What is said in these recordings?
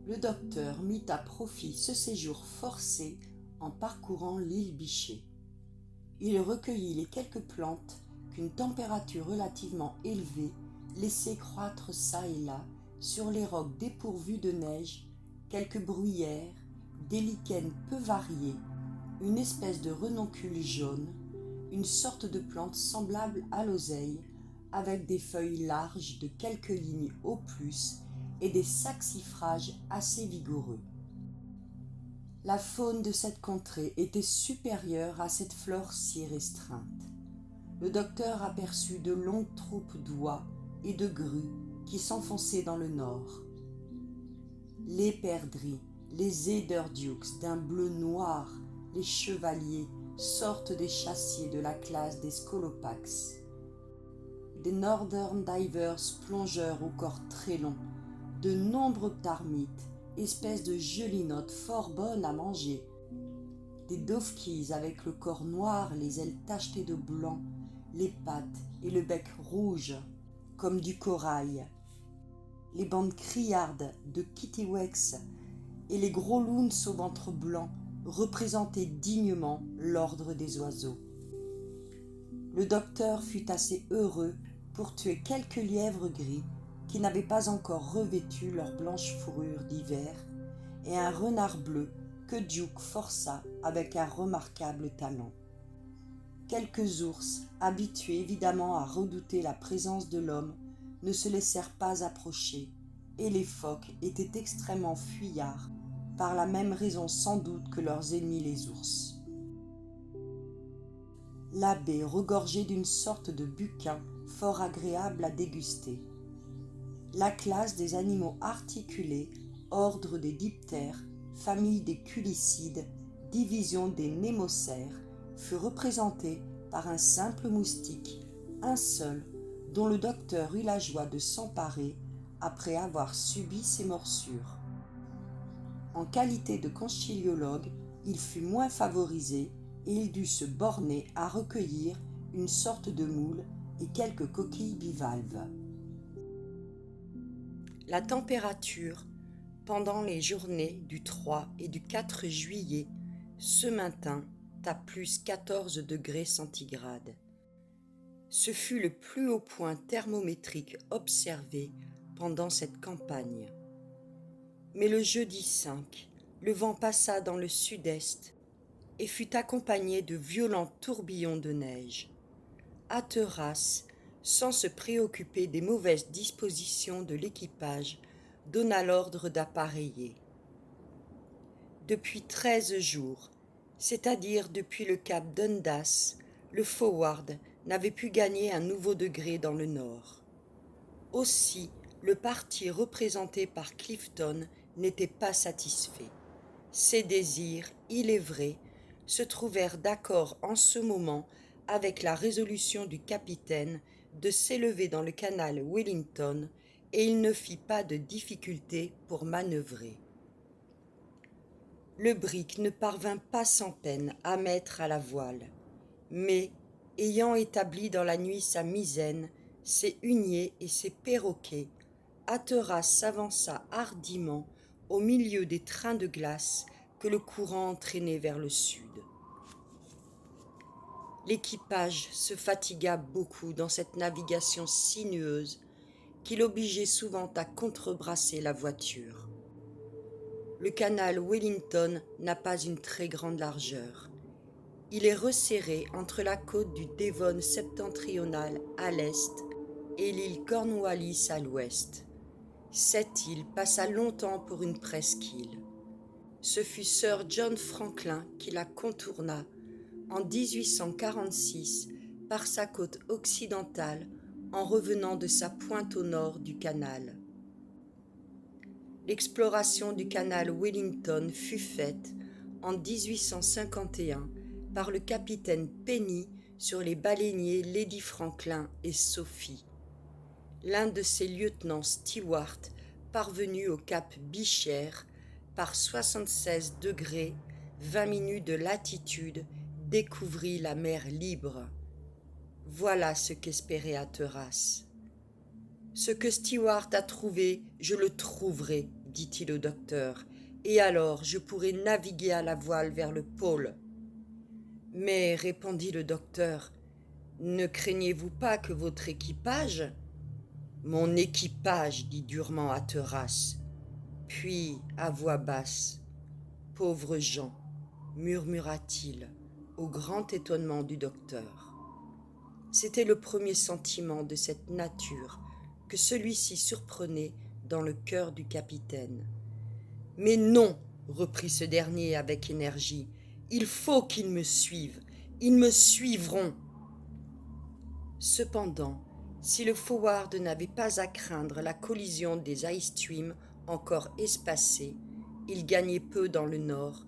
Le docteur mit à profit ce séjour forcé en parcourant l'île Bichet. Il recueillit les quelques plantes qu'une température relativement élevée laissait croître çà et là sur les rocs dépourvus de neige, quelques bruyères, des lichens peu variés, une espèce de renoncule jaune, une sorte de plante semblable à l'oseille, avec des feuilles larges de quelques lignes au plus et des saxifrages assez vigoureux. La faune de cette contrée était supérieure à cette flore si restreinte. Le docteur aperçut de longues troupes d'oies et de grues qui s'enfonçaient dans le nord. Les perdrix, les eiderduks d'un bleu noir, les chevaliers sortent des chassiers de la classe des scolopax. Des northern divers plongeurs au corps très long, de nombreux ptarmites, espèces de gelinottes fort bonnes à manger, des dovekis avec le corps noir, les ailes tachetées de blanc, les pattes et le bec rouge comme du corail, les bandes criardes de kittiwakes et les gros loons au ventre blanc représentaient dignement l'ordre des oiseaux. Le docteur fut assez heureux pour tuer quelques lièvres gris qui n'avaient pas encore revêtu leur blanche fourrure d'hiver, et un renard bleu que Duke força avec un remarquable talent. Quelques ours, habitués évidemment à redouter la présence de l'homme, ne se laissèrent pas approcher, et les phoques étaient extrêmement fuyards, par la même raison sans doute que leurs ennemis les ours. La baie regorgeait d'une sorte de bucquin fort agréable à déguster. La classe des animaux articulés, ordre des diptères, famille des culicides, division des némocères, fut représentée par un simple moustique, un seul, dont le docteur eut la joie de s'emparer après avoir subi ses morsures. En qualité de conchiliologue, il fut moins favorisé et il dut se borner à recueillir une sorte de moule et quelques coquilles bivalves. La température, pendant les journées du 3 et du 4 juillet, se maintint à plus 14 degrés centigrades. Ce fut le plus haut point thermométrique observé pendant cette campagne. Mais le jeudi 5, le vent passa dans le sud-est et fut accompagné de violents tourbillons de neige. Hatteras, sans se préoccuper des mauvaises dispositions de l'équipage, donna l'ordre d'appareiller. Depuis 13 jours, c'est-à-dire depuis le cap Dundas, le Forward n'avait pu gagner un nouveau degré dans le nord. Aussi, le parti représenté par Clifton n'était pas satisfait. Ses désirs, il est vrai, se trouvèrent d'accord en ce moment avec la résolution du capitaine de s'élever dans le canal Wellington, et il ne fit pas de difficulté pour manœuvrer. Le brick ne parvint pas sans peine à mettre à la voile, mais, ayant établi dans la nuit sa misaine, ses huniers et ses perroquets, Hatteras s'avança hardiment au milieu des trains de glace que le courant entraînait vers le sud. L'équipage se fatigua beaucoup dans cette navigation sinueuse qui l'obligeait souvent à contrebrasser la voiture. Le canal Wellington n'a pas une très grande largeur. Il est resserré entre la côte du Devon septentrional à l'est et l'île Cornwallis à l'ouest. Cette île passa longtemps pour une presqu'île. Ce fut Sir John Franklin qui la contourna en 1846 par sa côte occidentale en revenant de sa pointe au nord du canal. L'exploration du canal Wellington fut faite en 1851 par le capitaine Penny sur les baleiniers Lady Franklin et Sophie. L'un de ses lieutenants Stewart, parvenu au cap Bicher par 76 degrés 20 minutes de latitude, découvrit la mer libre. Voilà ce qu'espérait Hatteras. Ce que Stewart a trouvé, je le trouverai, dit-il au docteur, et alors je pourrai naviguer à la voile vers le pôle. Mais, répondit le docteur, ne craignez-vous pas que votre équipage... Mon équipage, dit durement Hatteras, puis à voix basse. Pauvres gens, murmura-t-il, au grand étonnement du docteur. C'était le premier sentiment de cette nature que celui-ci surprenait dans le cœur du capitaine. Mais non, reprit ce dernier avec énergie, il faut qu'ils me suivent, ils me suivront. Cependant, si le Forward n'avait pas à craindre la collision des ice streams encore espacés, il gagnait peu dans le nord,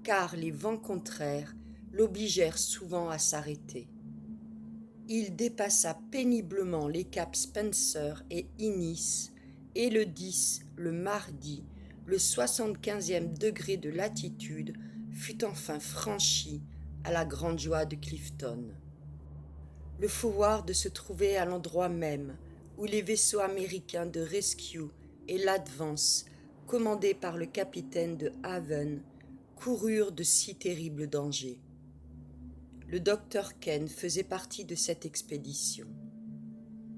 car les vents contraires l'obligèrent souvent à s'arrêter. Il dépassa péniblement les caps Spencer et Innis, et le 10, le mardi, le 75e degré de latitude fut enfin franchi à la grande joie de Clifton. Le Forward se trouvait à l'endroit même où les vaisseaux américains de Rescue et l'Advance, commandés par le capitaine de Haven, coururent de si terribles dangers. Le docteur Ken faisait partie de cette expédition.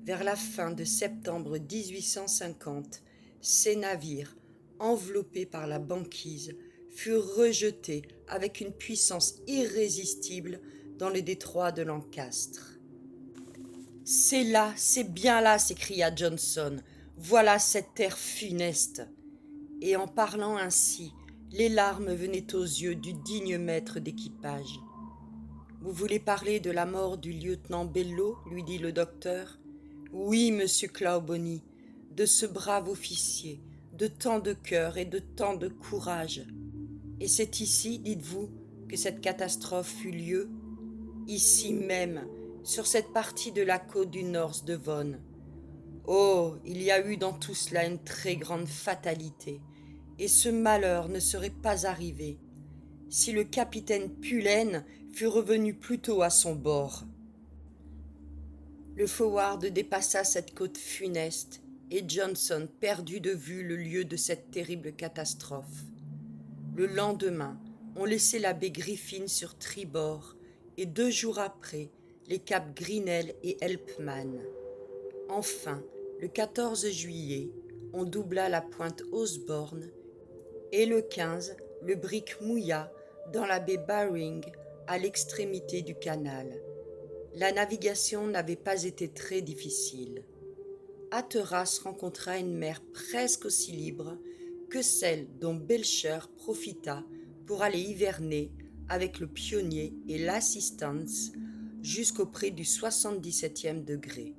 Vers la fin de septembre 1850, ces navires, enveloppés par la banquise, furent rejetés avec une puissance irrésistible dans le détroit de Lancastre. « C'est là, c'est bien là !» s'écria Johnson. « Voilà cette terre funeste !» Et en parlant ainsi, les larmes venaient aux yeux du digne maître d'équipage. « Vous voulez parler de la mort du lieutenant Belleau ?» lui dit le docteur. « Oui, monsieur Clawbonny, de ce brave officier, de tant de cœur et de tant de courage. Et c'est ici, dites-vous, que cette catastrophe eut lieu ? Ici même, sur cette partie de la côte du North Devon. Oh, il y a eu dans tout cela une très grande fatalité, et ce malheur ne serait pas arrivé si le capitaine Pullen fût revenu plus tôt à son bord. » Le Forward dépassa cette côte funeste, et Johnson perdut de vue le lieu de cette terrible catastrophe. Le lendemain, on laissait la baie Griffin sur tribord, et 2 jours après, les caps Grinnell et Helpman. Enfin, le 14 juillet, on doubla la pointe Osborne, et le 15, le brick mouilla dans la baie Baring, à l'extrémité du canal. La navigation n'avait pas été très difficile. Hatteras rencontra une mer presque aussi libre que celle dont Belcher profita pour aller hiverner avec le Pionnier et l'Assistance jusqu'auprès du 77e degré.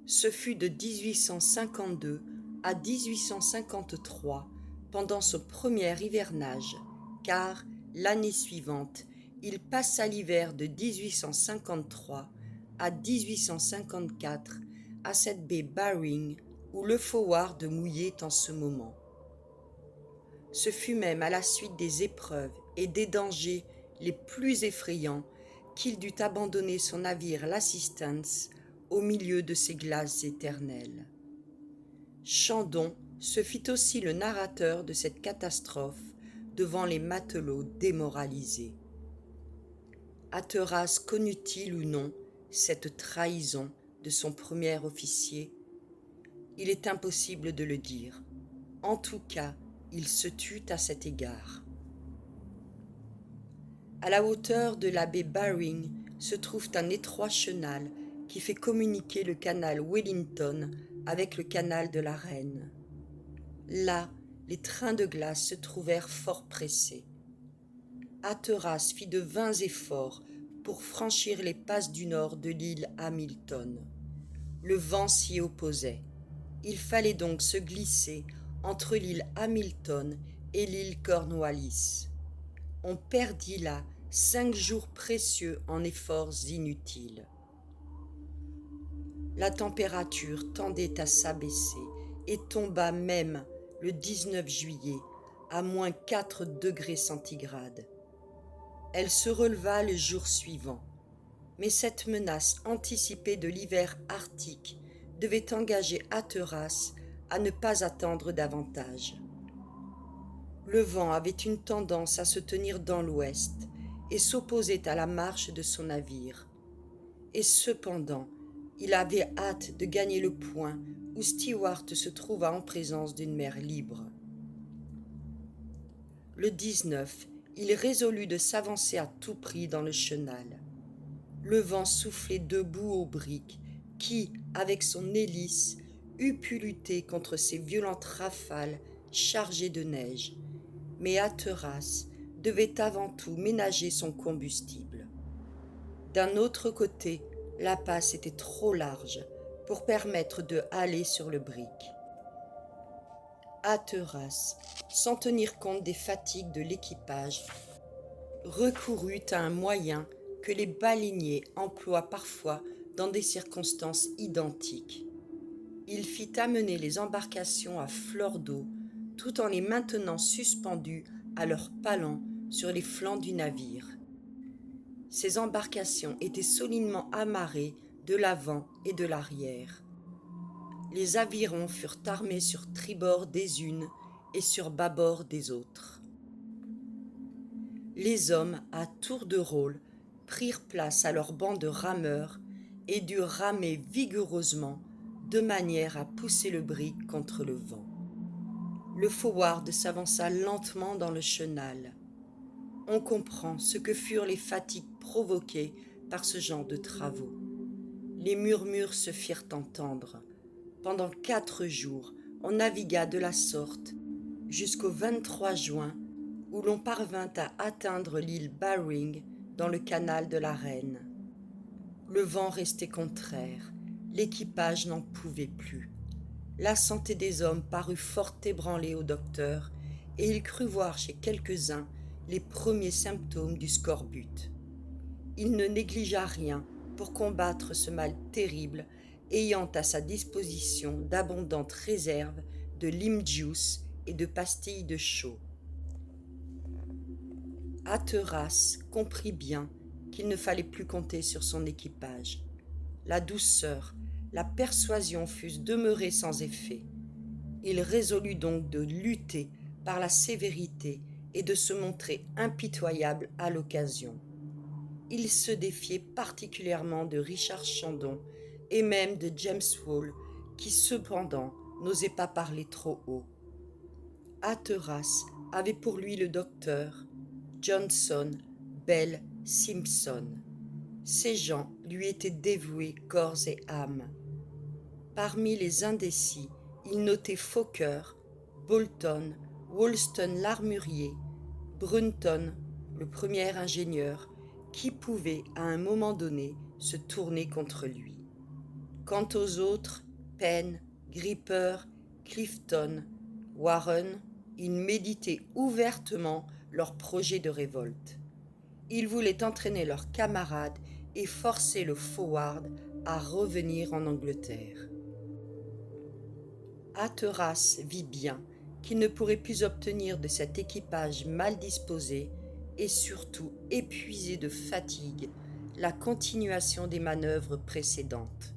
Ce fut de 1852 à 1853 pendant son premier hivernage, car l'année suivante, il passa l'hiver de 1853 à 1854 à cette baie Baring où le Forward mouillait en ce moment. Ce fut même à la suite des épreuves et des dangers les plus effrayants qu'il dut abandonner son navire l'Assistance au milieu de ces glaces éternelles. Chandon se fit aussi le narrateur de cette catastrophe devant les matelots démoralisés. Hatteras connut-il ou non cette trahison de son premier officier ? Il est impossible de le dire. En tout cas, il se tut à cet égard. À la hauteur de la baie Baring se trouve un étroit chenal qui fait communiquer le canal Wellington avec le canal de la Reine. Là, les trains de glace se trouvèrent fort pressés. Hatteras fit de vains efforts pour franchir les passes du nord de l'île Hamilton. Le vent s'y opposait. Il fallait donc se glisser entre l'île Hamilton et l'île Cornwallis. On perdit là 5 jours précieux en efforts inutiles. La température tendait à s'abaisser et tomba même le 19 juillet à moins 4 degrés centigrades. Elle se releva le jour suivant, mais cette menace anticipée de l'hiver arctique devait engager Hatteras à ne pas attendre davantage. Le vent avait une tendance à se tenir dans l'ouest et s'opposait à la marche de son navire. Et cependant, il avait hâte de gagner le point où Stewart se trouva en présence d'une mer libre. Le 19, il résolut de s'avancer à tout prix dans le chenal. Le vent soufflait debout aux briques qui, avec son hélice, eût pu lutter contre ces violentes rafales chargées de neige. Mais Hatteras devait avant tout ménager son combustible. D'un autre côté, la passe était trop large pour permettre de haler sur le brick. Hatteras, sans tenir compte des fatigues de l'équipage, recourut à un moyen que les baleiniers emploient parfois dans des circonstances identiques. Il fit amener les embarcations à fleur d'eau tout en les maintenant suspendues à leurs palans sur les flancs du navire. Ces embarcations étaient solidement amarrées de l'avant et de l'arrière. Les avirons furent armés sur tribord des unes et sur bâbord des autres. Les hommes, à tour de rôle, prirent place à leur banc de rameurs et durent ramer vigoureusement de manière à pousser le brick contre le vent. Le forward s'avança lentement dans le chenal. On comprend ce que furent les fatigues provoquées par ce genre de travaux. Les murmures se firent entendre. Pendant 4 jours, on navigua de la sorte jusqu'au 23 juin, où l'on parvint à atteindre l'île Baring dans le canal de la Reine. Le vent restait contraire, l'équipage n'en pouvait plus. La santé des hommes parut fort ébranlée au docteur, et il crut voir chez quelques-uns les premiers symptômes du scorbut. Il ne négligea rien pour combattre ce mal terrible, ayant à sa disposition d'abondantes réserves de lime juice et de pastilles de chaux. Hatteras comprit bien qu'il ne fallait plus compter sur son équipage. La douceur, la persuasion fussent demeurées sans effet. Il résolut donc de lutter par la sévérité et de se montrer impitoyable à l'occasion. Il se défiait particulièrement de Richard Chandon et même de James Wall, qui cependant n'osait pas parler trop haut. Hatteras avait pour lui le docteur, Johnson, Bell, Simpson. Ces gens lui étaient dévoués corps et âme. Parmi les indécis, il notait Fokker, Bolton, Woolston l'armurier, Brunton, le premier ingénieur, qui pouvait à un moment donné se tourner contre lui. Quant aux autres, Penn, Gripper, Clifton, Warren, ils méditaient ouvertement leur projet de révolte. Ils voulaient entraîner leurs camarades et forcer le forward à revenir en Angleterre. Hatteras vit bien qu'il ne pourrait plus obtenir de cet équipage mal disposé et surtout épuisé de fatigue la continuation des manœuvres précédentes.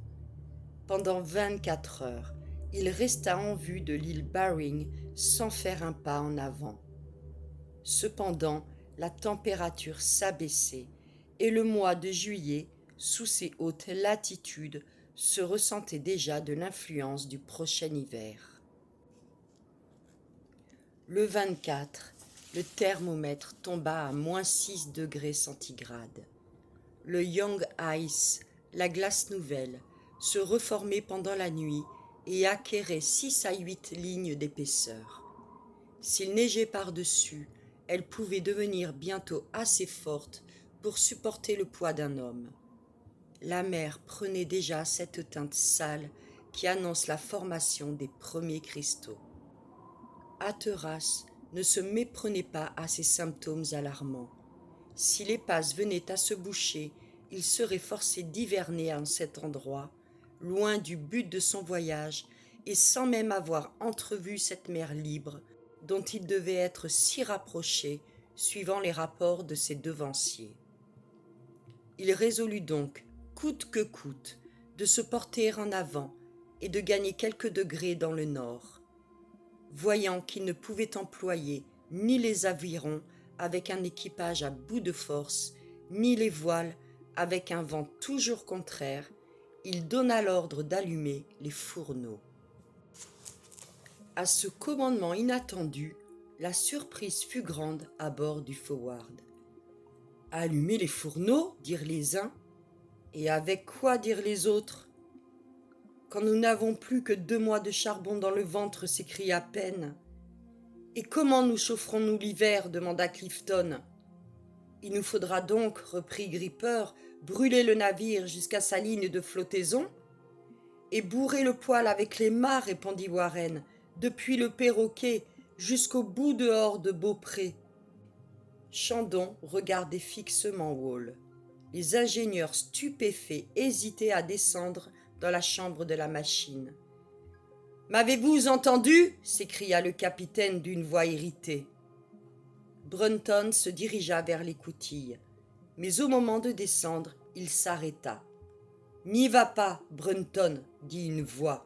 Pendant 24 heures, il resta en vue de l'île Baring sans faire un pas en avant. Cependant, la température s'abaissait et le mois de juillet, sous ces hautes latitudes, se ressentait déjà de l'influence du prochain hiver. Le 24, le thermomètre tomba à -6 degrés centigrades. Le Young Ice, la glace nouvelle, se reformait pendant la nuit et acquérait 6 à 8 lignes d'épaisseur. S'il neigeait par-dessus, elle pouvait devenir bientôt assez forte pour supporter le poids d'un homme. La mer prenait déjà cette teinte sale qui annonce la formation des premiers cristaux. Hatteras ne se méprenait pas à ces symptômes alarmants. Si les passes venaient à se boucher, il serait forcé d'hiverner en cet endroit, loin du but de son voyage et sans même avoir entrevu cette mer libre dont il devait être si rapproché suivant les rapports de ses devanciers. Il résolut donc, coûte que coûte, de se porter en avant et de gagner quelques degrés dans le nord. Voyant qu'il ne pouvait employer ni les avirons avec un équipage à bout de force, ni les voiles avec un vent toujours contraire, il donna l'ordre d'allumer les fourneaux. À ce commandement inattendu, la surprise fut grande à bord du Forward. « Allumer les fourneaux » dirent les uns, et avec quoi dirent les autres ? « Quand nous n'avons plus que 2 mois de charbon dans le ventre » s'écria Pen. « Et comment nous chaufferons-nous l'hiver » demanda Clifton. « Il nous faudra donc, reprit Gripper, brûler le navire jusqu'à sa ligne de flottaison ?»« Et bourrer le poêle avec les mâts » répondit Warren, « depuis le perroquet jusqu'au bout dehors de Beaupré. » Chandon regardait fixement Wall. Les ingénieurs stupéfaits hésitaient à descendre dans la chambre de la machine. « M'avez-vous entendu » s'écria le capitaine d'une voix irritée. Brunton se dirigea vers l'écoutille, mais au moment de descendre, il s'arrêta. « N'y va pas, Brunton, » dit une voix.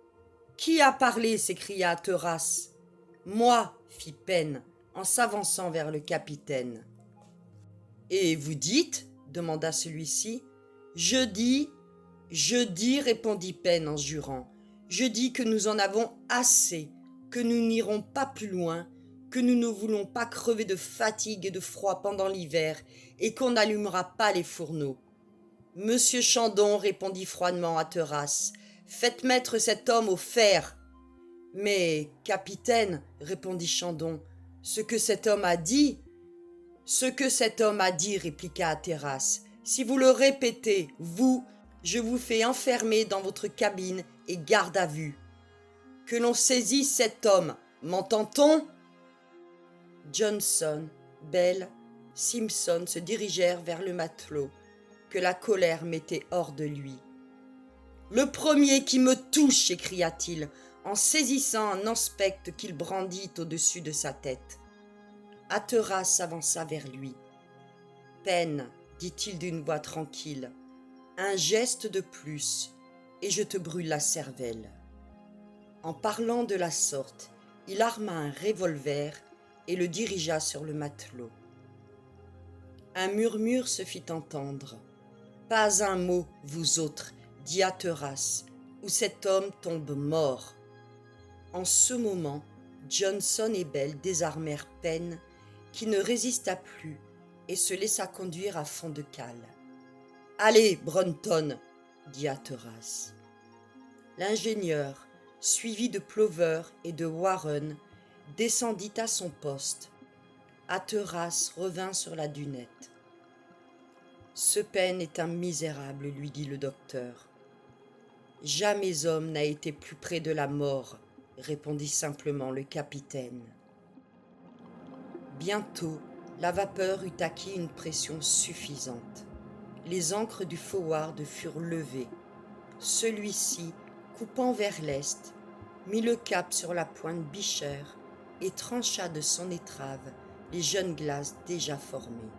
« Qui a parlé » s'écria Hatteras. « Moi, » fit Pen, en s'avançant vers le capitaine. « Et vous dites » demanda celui-ci. « Je dis, répondit Pen en jurant. « Je dis que nous en avons assez, que nous n'irons pas plus loin, que nous ne voulons pas crever de fatigue et de froid pendant l'hiver, et qu'on n'allumera pas les fourneaux. » « Monsieur Chandon, » répondit froidement Hatteras, « faites mettre cet homme au fer. »« Mais, capitaine, » répondit Chandon, « ce que cet homme a dit, » répliqua Hatteras. « Si vous le répétez, je vous fais enfermer dans votre cabine et garde à vue. Que l'on saisisse cet homme, m'entend-on » Johnson, Bell, Simpson se dirigèrent vers le matelot, que la colère mettait hors de lui. « Le premier qui me touche » s'écria-t-il, en saisissant un anspecte qu'il brandit au-dessus de sa tête. Hatteras s'avança vers lui. « Pen, » dit-il d'une voix tranquille, « un geste de plus, et je te brûle la cervelle. » En parlant de la sorte, il arma un revolver et le dirigea sur le matelot. Un murmure se fit entendre. « Pas un mot, vous autres, » dit Hatteras, « ou cet homme tombe mort. » En ce moment, Johnson et Bell désarmèrent Pen, qui ne résista plus et se laissa conduire à fond de cale. « Allez, Brunton » dit Hatteras. L'ingénieur, suivi de Plover et de Warren, descendit à son poste. Hatteras revint sur la dunette. « Ce Pen est un misérable, » lui dit le docteur. « Jamais homme n'a été plus près de la mort, » répondit simplement le capitaine. Bientôt, la vapeur eut acquis une pression suffisante. Les ancres du Forward furent levées. Celui-ci, coupant vers l'est, mit le cap sur la pointe Beecher et trancha de son étrave les jeunes glaces déjà formées.